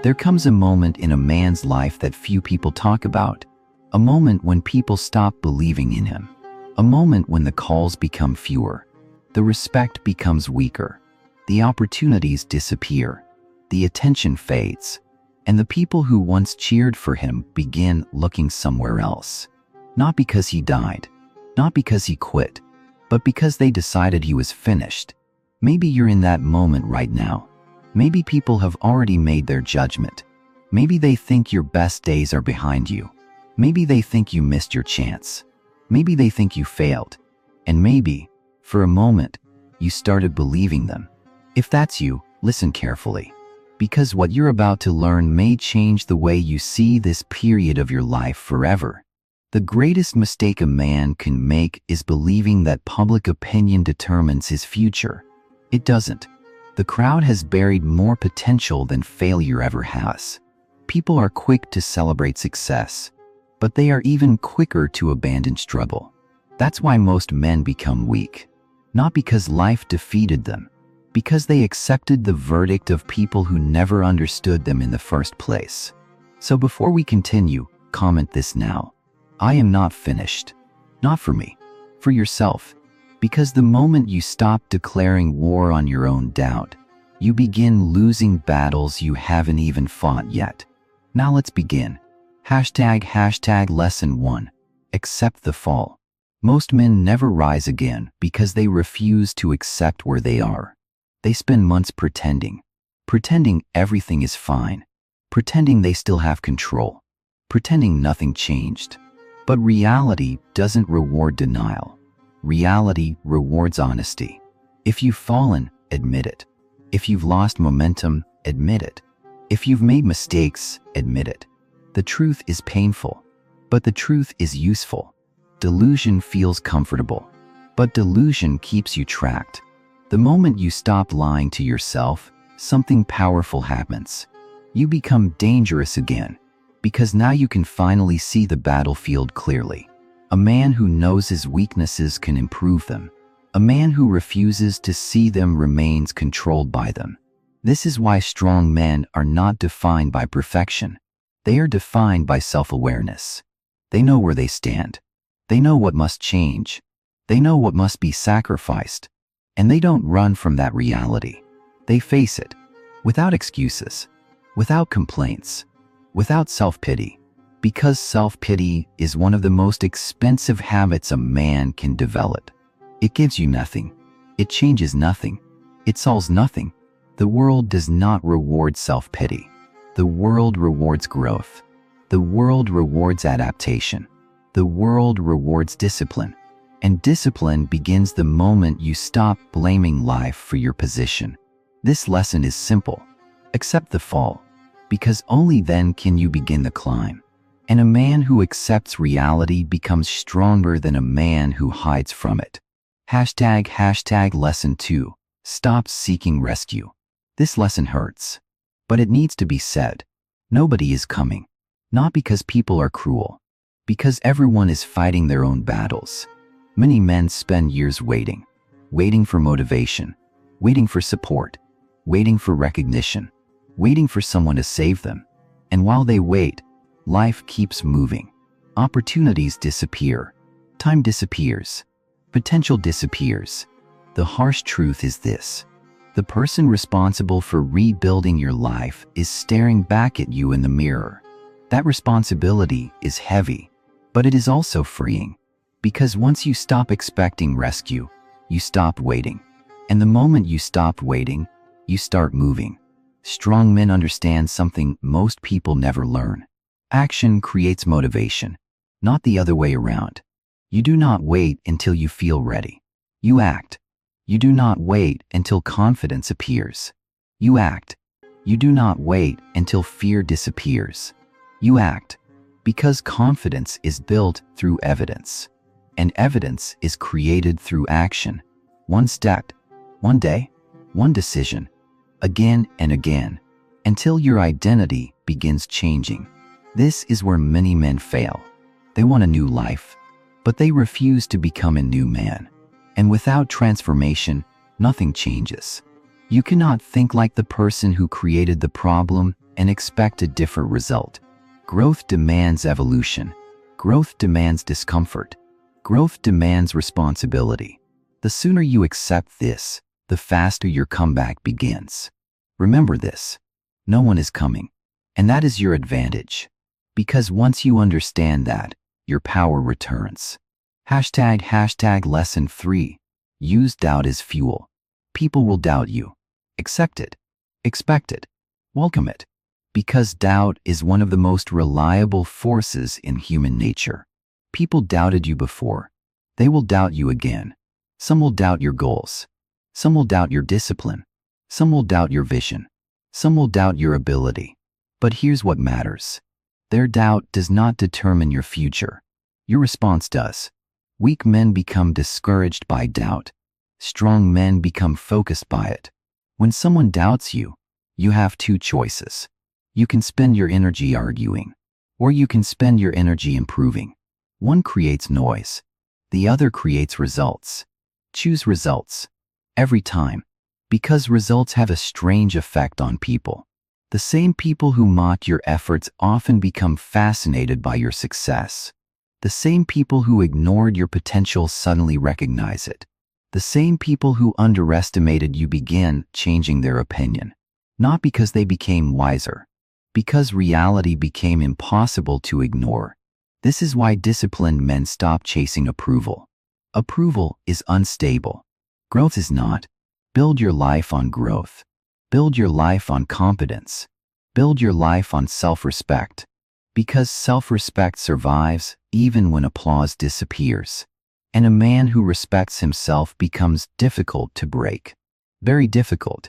There comes a moment in a man's life that few people talk about. A moment when people stop believing in him. A moment when the calls become fewer. The respect becomes weaker. The opportunities disappear. The attention fades. And the people who once cheered for him begin looking somewhere else. Not because he died. Not because he quit. But because they decided he was finished. Maybe you're in that moment right now. Maybe people have already made their judgment. Maybe they think your best days are behind you. Maybe they think you missed your chance. Maybe they think you failed. And maybe, for a moment, you started believing them. If that's you, listen carefully. Because what you're about to learn may change the way you see this period of your life forever. The greatest mistake a man can make is believing that public opinion determines his future. It doesn't. The crowd has buried more potential than failure ever has. People are quick to celebrate success, but they are even quicker to abandon struggle. That's why most men become weak. Not because life defeated them, because they accepted the verdict of people who never understood them in the first place. So before we continue, comment this now. I am not finished. Not for me. For yourself. Because the moment you stop declaring war on your own doubt, you begin losing battles you haven't even fought yet. Now let's begin. ## Lesson 1. Accept the fall. Most men never rise again because they refuse to accept where they are. They spend months pretending everything is fine, pretending they still have control, pretending nothing changed. But reality doesn't reward denial. Reality rewards honesty. If you've fallen, admit it. If you've lost momentum, admit it. If you've made mistakes, admit it. The truth is painful, but the truth is useful. Delusion feels comfortable, but delusion keeps you trapped. The moment you stop lying to yourself, something powerful happens. You become dangerous again, because now you can finally see the battlefield clearly. A man who knows his weaknesses can improve them. A man who refuses to see them remains controlled by them. This is why strong men are not defined by perfection. They are defined by self-awareness. They know where they stand. They know what must change. They know what must be sacrificed. And they don't run from that reality. They face it, without excuses, without complaints, without self-pity. Because self-pity is one of the most expensive habits a man can develop. It gives you nothing. It changes nothing. It solves nothing. The world does not reward self-pity. The world rewards growth. The world rewards adaptation. The world rewards discipline. And discipline begins the moment you stop blaming life for your position. This lesson is simple. Accept the fall, because only then can you begin the climb. And a man who accepts reality becomes stronger than a man who hides from it. ## Lesson 2. Stop seeking rescue. This lesson hurts, but it needs to be said. Nobody is coming. Not because people are cruel, because everyone is fighting their own battles. Many men spend years waiting for motivation, waiting for support, waiting for recognition, waiting for someone to save them. And while they wait, life keeps moving. Opportunities disappear. Time disappears. Potential disappears. The harsh truth is this. The person responsible for rebuilding your life is staring back at you in the mirror. That responsibility is heavy, but it is also freeing. Because once you stop expecting rescue, you stop waiting. And the moment you stop waiting, you start moving. Strong men understand something most people never learn. Action creates motivation, not the other way around. You do not wait until you feel ready. You act. You do not wait until confidence appears. You act. You do not wait until fear disappears. You act. Because confidence is built through evidence. And evidence is created through action. One step, one day, one decision, again and again, until your identity begins changing. This is where many men fail. They want a new life, but they refuse to become a new man. And without transformation, nothing changes. You cannot think like the person who created the problem and expect a different result. Growth demands evolution. Growth demands discomfort. Growth demands responsibility. The sooner you accept this, the faster your comeback begins. Remember this: no one is coming, and that is your advantage. Because once you understand that, your power returns. Lesson 3. Use doubt as fuel. People will doubt you. Accept it. Expect it. Welcome it. Because doubt is one of the most reliable forces in human nature. People doubted you before. They will doubt you again. Some will doubt your goals. Some will doubt your discipline. Some will doubt your vision. Some will doubt your ability. But here's what matters. Their doubt does not determine your future. Your response does. Weak men become discouraged by doubt. Strong men become focused by it. When someone doubts you, you have two choices. You can spend your energy arguing, or you can spend your energy improving. One creates noise. The other creates results. Choose results. Every time. Because results have a strange effect on people. The same people who mock your efforts often become fascinated by your success. The same people who ignored your potential suddenly recognize it. The same people who underestimated you begin changing their opinion. Not because they became wiser, because reality became impossible to ignore. This is why disciplined men stop chasing approval. Approval is unstable. Growth is not. Build your life on growth. Build your life on competence. Build your life on self-respect. Because self-respect survives even when applause disappears. And a man who respects himself becomes difficult to break. Very difficult.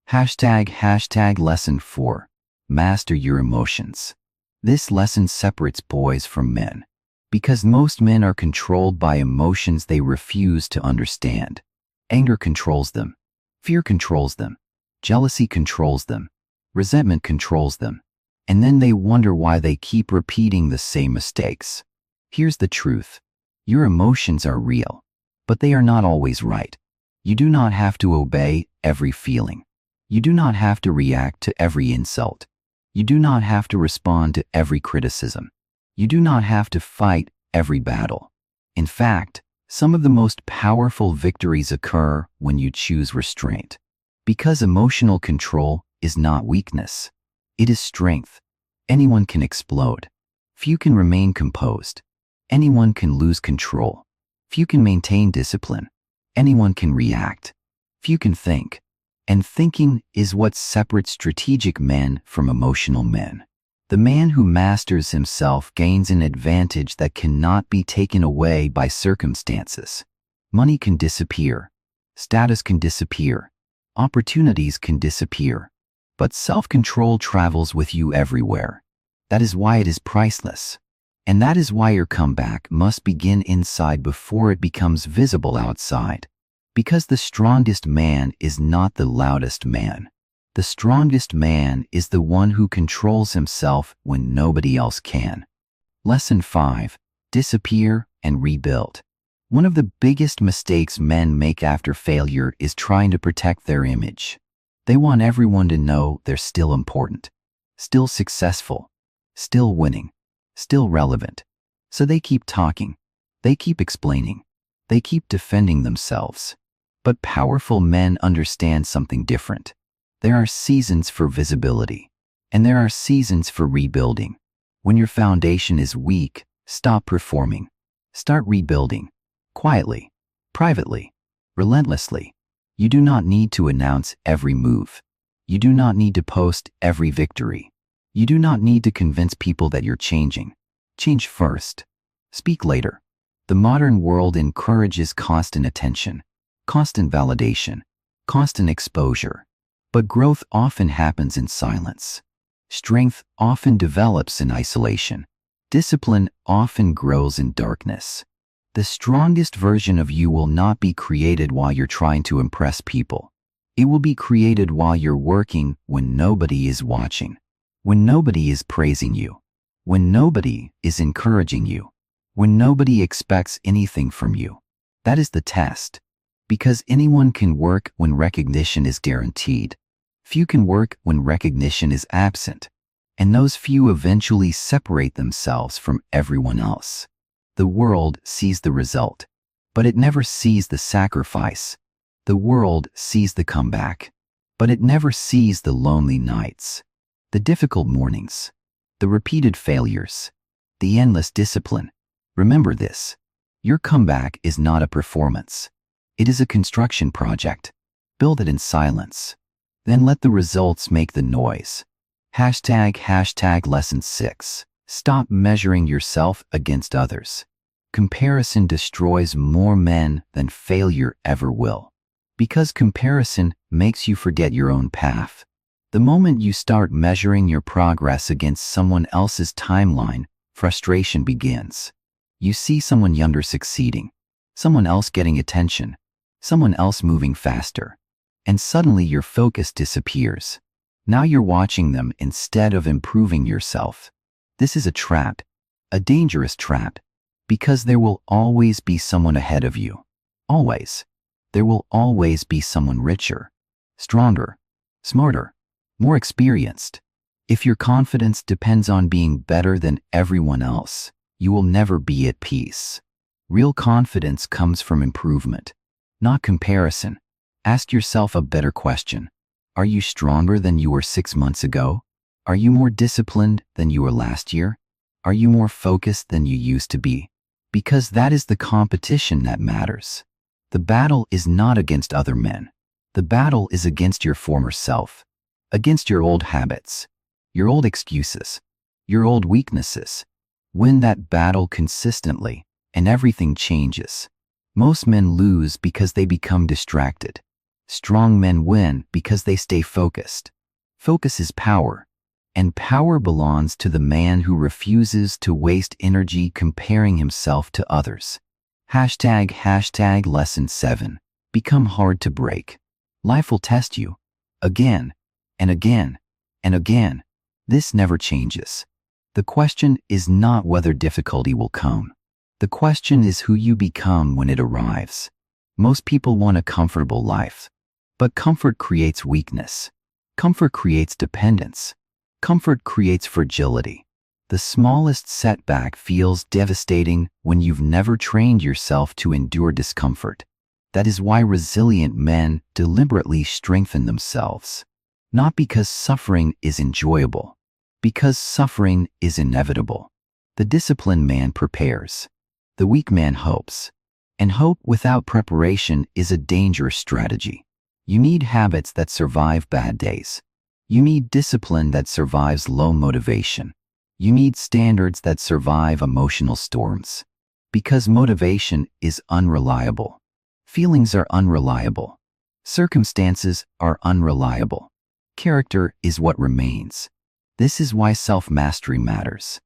Lesson 4. Master your emotions. This lesson separates boys from men. Because most men are controlled by emotions they refuse to understand. Anger controls them. Fear controls them. Jealousy controls them. Resentment controls them. And then they wonder why they keep repeating the same mistakes. Here's the truth. Your emotions are real, but they are not always right. You do not have to obey every feeling. You do not have to react to every insult. You do not have to respond to every criticism. You do not have to fight every battle. In fact, some of the most powerful victories occur when you choose restraint. Because emotional control is not weakness. It is strength. Anyone can explode. Few can remain composed. Anyone can lose control. Few can maintain discipline. Anyone can react. Few can think. And thinking is what separates strategic men from emotional men. The man who masters himself gains an advantage that cannot be taken away by circumstances. Money can disappear. Status can disappear. Opportunities can disappear. But self-control travels with you everywhere. That is why it is priceless. And that is why your comeback must begin inside before it becomes visible outside. Because the strongest man is not the loudest man. The strongest man is the one who controls himself when nobody else can. Lesson 5. Disappear and rebuild. One of the biggest mistakes men make after failure is trying to protect their image. They want everyone to know they're still important, still successful, still winning, still relevant. So they keep talking, they keep explaining, they keep defending themselves. But powerful men understand something different. There are seasons for visibility, and there are seasons for rebuilding. When your foundation is weak, stop performing. Start rebuilding. Quietly, privately, relentlessly. You do not need to announce every move. You do not need to post every victory. You do not need to convince people that you're changing. Change first. Speak later. The modern world encourages constant attention, constant validation, constant exposure. But growth often happens in silence. Strength often develops in isolation. Discipline often grows in darkness. The strongest version of you will not be created while you're trying to impress people. It will be created while you're working when nobody is watching, when nobody is praising you, when nobody is encouraging you, when nobody expects anything from you. That is the test. Because anyone can work when recognition is guaranteed. Few can work when recognition is absent. And those few eventually separate themselves from everyone else. The world sees the result, but it never sees the sacrifice. The world sees the comeback, but it never sees the lonely nights, the difficult mornings, the repeated failures, the endless discipline. Remember this: your comeback is not a performance. It is a construction project. Build it in silence. Then let the results make the noise. Lesson 6. Stop measuring yourself against others. Comparison destroys more men than failure ever will. Because comparison makes you forget your own path. The moment you start measuring your progress against someone else's timeline, frustration begins. You see someone younger succeeding, someone else getting attention, someone else moving faster, and suddenly your focus disappears. Now you're watching them instead of improving yourself. This is a trap, a dangerous trap, because there will always be someone ahead of you. Always. There will always be someone richer, stronger, smarter, more experienced. If your confidence depends on being better than everyone else, you will never be at peace. Real confidence comes from improvement, not comparison. Ask yourself a better question. Are you stronger than you were 6 months ago? Are you more disciplined than you were last year? Are you more focused than you used to be? Because that is the competition that matters. The battle is not against other men. The battle is against your former self, against your old habits, your old excuses, your old weaknesses. Win that battle consistently, and everything changes. Most men lose because they become distracted. Strong men win because they stay focused. Focus is power, and power belongs to the man who refuses to waste energy comparing himself to others. Lesson 7. Become hard to break. Life will test you, again, and again, and again. This never changes. The question is not whether difficulty will come. The question is who you become when it arrives. Most people want a comfortable life. But comfort creates weakness. Comfort creates dependence. Comfort creates fragility. The smallest setback feels devastating when you've never trained yourself to endure discomfort. That is why resilient men deliberately strengthen themselves. Not because suffering is enjoyable, because suffering is inevitable. The disciplined man prepares. The weak man hopes. And hope without preparation is a dangerous strategy. You need habits that survive bad days. You need discipline that survives low motivation. You need standards that survive emotional storms. Because motivation is unreliable. Feelings are unreliable. Circumstances are unreliable. Character is what remains. This is why self-mastery matters.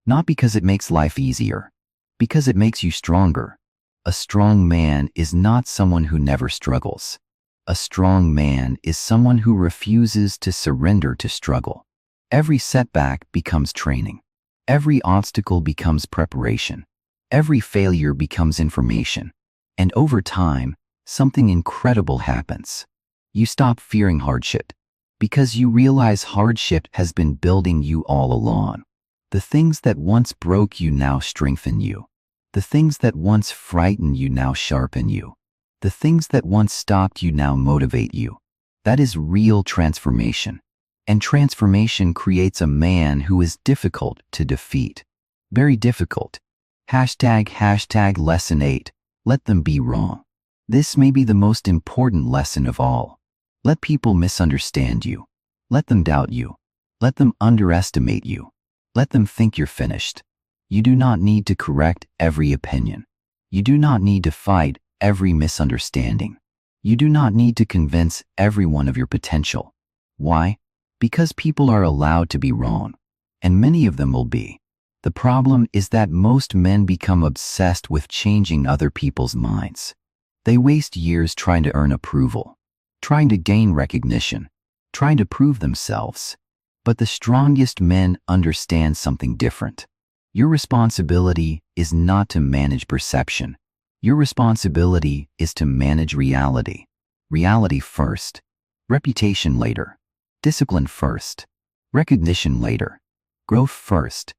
Not because it makes life easier, because it makes you stronger. A strong man is not someone who never struggles. A strong man is someone who refuses to surrender to struggle. Every setback becomes training. Every obstacle becomes preparation. Every failure becomes information. And over time, something incredible happens. You stop fearing hardship because you realize hardship has been building you all along. The things that once broke you now strengthen you. The things that once frightened you now sharpen you. The things that once stopped you now motivate you. That is real transformation. And transformation creates a man who is difficult to defeat. Very difficult. Lesson 8. Let them be wrong. This may be the most important lesson of all. Let people misunderstand you. Let them doubt you. Let them underestimate you. Let them think you're finished. You do not need to correct every opinion. You do not need to fight every misunderstanding. You do not need to convince everyone of your potential. Why? Because people are allowed to be wrong, and many of them will be. The problem is that most men become obsessed with changing other people's minds. They waste years trying to earn approval, trying to gain recognition, trying to prove themselves. But the strongest men understand something different. Your responsibility is not to manage perception. Your responsibility is to manage reality. Reality first, reputation later, discipline first, recognition later, growth first,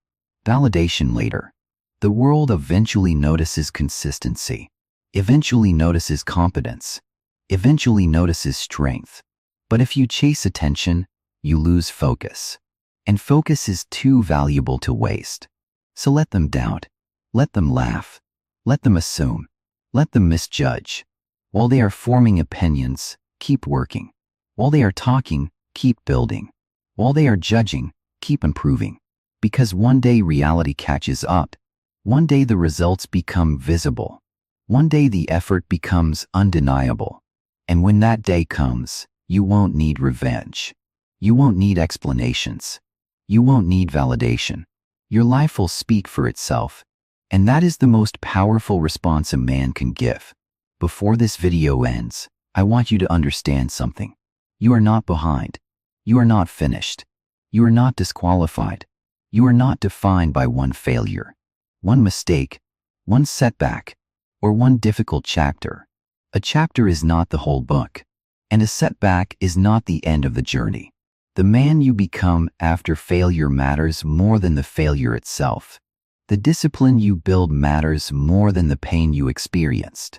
validation later. The world eventually notices consistency, eventually notices competence, eventually notices strength. But if you chase attention, you lose focus. And focus is too valuable to waste. So let them doubt, let them laugh, let them assume, let them misjudge. While they are forming opinions, keep working. While they are talking, keep building. While they are judging, keep improving. Because one day reality catches up. One day the results become visible. One day the effort becomes undeniable. And when that day comes, you won't need revenge. You won't need explanations. You won't need validation. Your life will speak for itself. And that is the most powerful response a man can give. Before this video ends, I want you to understand something. You are not behind. You are not finished. You are not disqualified. You are not defined by one failure, one mistake, one setback, or one difficult chapter. A chapter is not the whole book, and a setback is not the end of the journey. The man you become after failure matters more than the failure itself. The discipline you build matters more than the pain you experienced.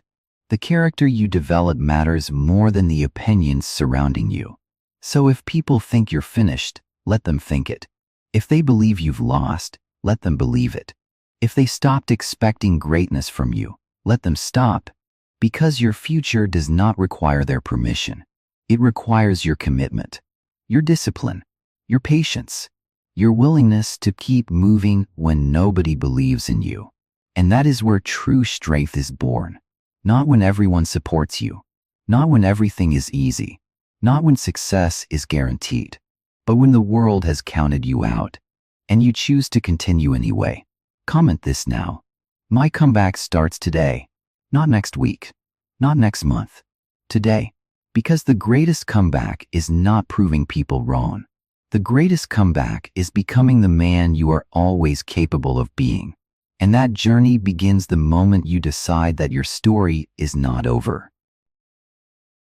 The character you develop matters more than the opinions surrounding you. So if people think you're finished, let them think it. If they believe you've lost, let them believe it. If they stopped expecting greatness from you, let them stop. Because your future does not require their permission. It requires your commitment, your discipline, your patience, your willingness to keep moving when nobody believes in you. And that is where true strength is born. Not when everyone supports you, not when everything is easy, not when success is guaranteed, but when the world has counted you out, and you choose to continue anyway. Comment this now. My comeback starts today, not next week, not next month, today. Because the greatest comeback is not proving people wrong. The greatest comeback is becoming the man you are always capable of being. And that journey begins the moment you decide that your story is not over.